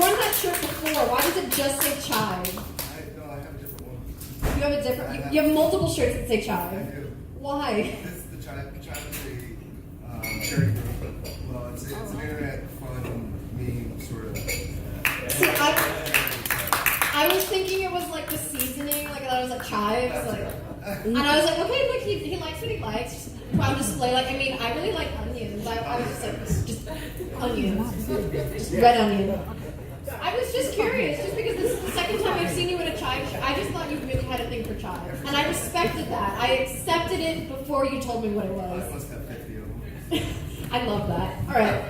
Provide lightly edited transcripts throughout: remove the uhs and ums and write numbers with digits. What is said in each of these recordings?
worn that shirt before. Why does it just say chive? No, I have a different one. You have a different. You have multiple shirts that say I chive. do. Why? This is the chive is a charity group. Well, it's an internet fun meme sort of. See, I was thinking it was like the seasoning, like I thought it was like chives, like, and I was like, okay, look, he likes what he likes. Just put on display. Like, I mean, I really like onions. I was just like, just onions, just red onion. I was just curious, just because this is the second time I've seen you in a chive shirt. I just thought you really had a thing for chives, and I respected that. I accepted it before you told me what it I was. must have 50 of them. I love that. All right.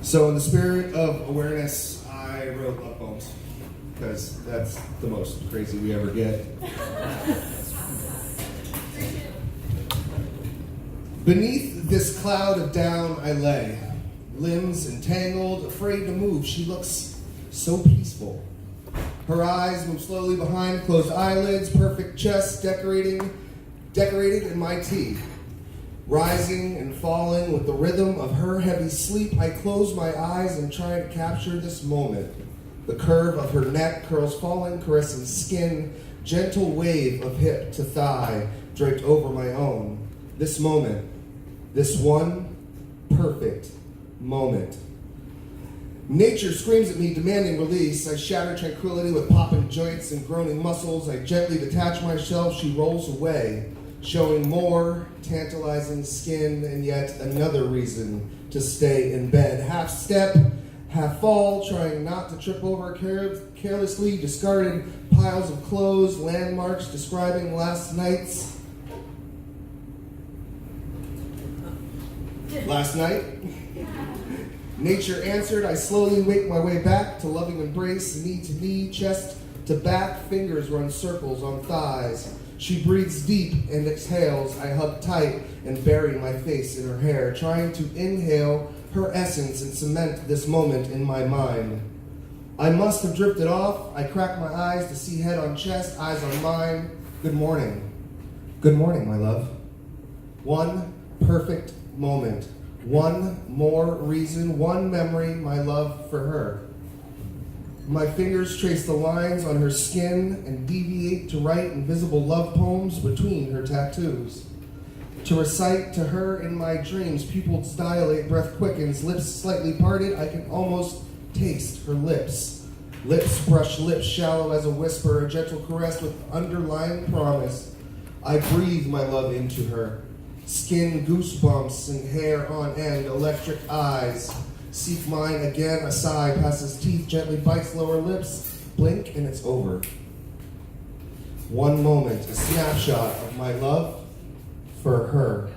So, in the spirit of awareness, I wrote love poems because that's the most crazy we ever get. Beneath this cloud of down I lay, limbs entangled, afraid to move. She looks so peaceful. Her eyes move slowly behind closed eyelids, perfect chest decorated in my tea. Rising and falling with the rhythm of her heavy sleep, I close my eyes and try to capture this moment. The curve of her neck, curls falling, caressing skin, gentle wave of hip to thigh draped over my own. This moment, this one perfect moment. Nature screams at me, demanding release. I shatter tranquility with popping joints and groaning muscles. I gently detach myself. She rolls away, showing more tantalizing skin and yet another reason to stay in bed. Half step, half fall, trying not to trip over carelessly discarded piles of clothes, landmarks describing last night. Nature answered. I slowly make my way back to loving embrace, knee to knee, chest to back, fingers run circles on thighs. She breathes deep and exhales. I hug tight and bury my face in her hair, trying to inhale her essence and cement this moment in my mind. I must have drifted off. I crack my eyes to see head on chest, eyes on mine. Good morning. Good morning, my love. One perfect moment. One more reason, one memory, my love for her. My fingers trace the lines on her skin and deviate to write invisible love poems between her tattoos. To recite to her in my dreams, pupils dilate, breath quickens, lips slightly parted, I can almost taste her lips. Lips brush lips shallow as a whisper, a gentle caress with underlying promise. I breathe my love into her. Skin goosebumps and hair on end, electric eyes. Seek mine again, a sigh passes teeth, gently bites lower lips. Blink and it's over. One moment, a snapshot of my love for her.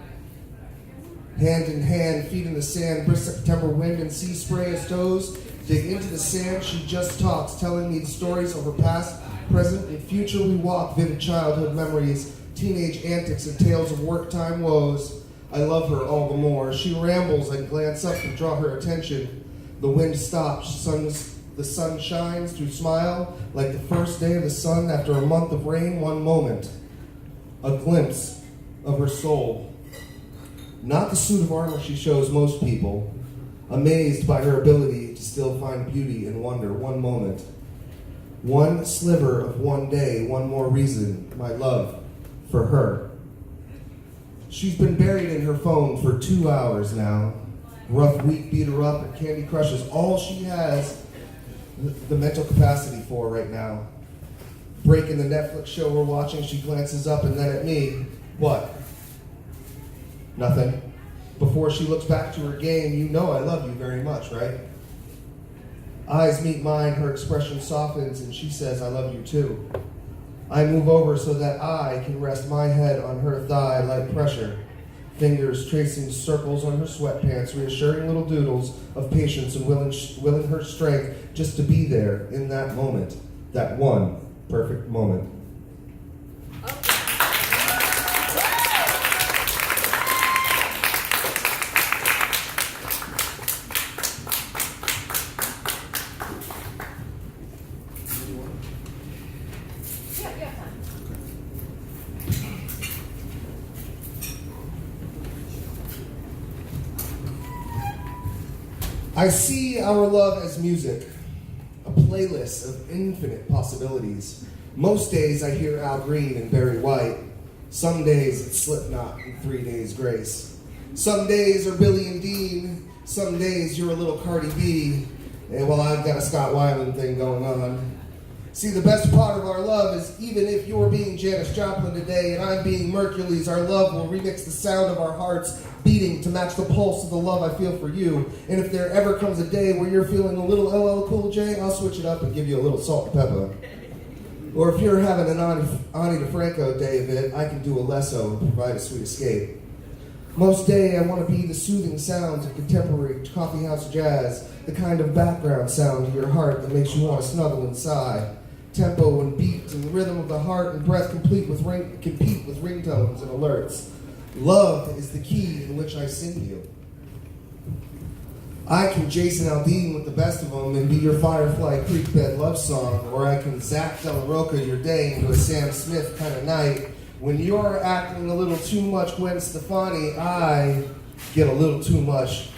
Hand in hand, feet in the sand, brisk September wind and sea spray as toes dig into the sand. She just talks, telling me the stories of her past, present, and future. We walk, vivid childhood memories, teenage antics and tales of work time woes. I love her all the more. She rambles. I glance up to draw her attention. The wind stops. The sun shines to smile like the first day of the sun after a month of rain. One moment. A glimpse of her soul. Not the suit of armor she shows most people. Amazed by her ability to still find beauty and wonder. One moment. One sliver of one day. One more reason. My love for her. She's been buried in her phone for 2 hours now. Rough week beat her up, and Candy Crush is all she has the mental capacity for right now. Breaking the Netflix show we're watching, she glances up and then at me. What? Nothing. Before she looks back to her game, you know I love you very much, right? Eyes meet mine, her expression softens, and she says, I love you too. I move over so that I can rest my head on her thigh, light pressure. Fingers tracing circles on her sweatpants, reassuring little doodles of patience and willing her strength just to be there in that moment, that one perfect moment. I see our love as music, a playlist of infinite possibilities. Most days I hear Al Green and Barry White. Some days it's Slipknot and 3 Days Grace. Some days are Billy and Dean. Some days you're a little Cardi B. And well, I've got a Scott Weiland thing going on. See, the best part of our love is even if you're being Janis Joplin today and I'm being Mercules, our love will remix the sound of our hearts beating to match the pulse of the love I feel for you. And if there ever comes a day where you're feeling a little LL Cool J, I'll switch it up and give you a little salt and pepper. Or if you're having an Ani DeFranco day of it, I can do a Lesso and provide a sweet escape. Most day I want to be the soothing sounds of contemporary coffeehouse jazz, the kind of background sound to your heart that makes you want to snuggle and sigh. Tempo and beat and the rhythm of the heart and breath compete with ringtones and alerts. Love is the key in which I sing you. I can Jason Aldean with the best of them and be your Firefly Creek Bed love song, or I can Zach De La Roca your day into a Sam Smith kind of night. When you're acting a little too much Gwen Stefani, I get a little too much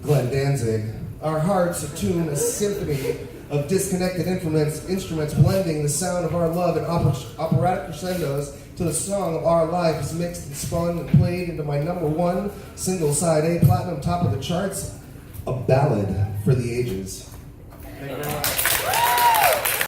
Glenn Danzig. Our hearts attune a symphony of disconnected instruments blending the sound of our love in operatic crescendos to the song of our life is mixed and spun and played into my #1 single side A platinum top of the charts, a ballad for the ages. Thank you very much.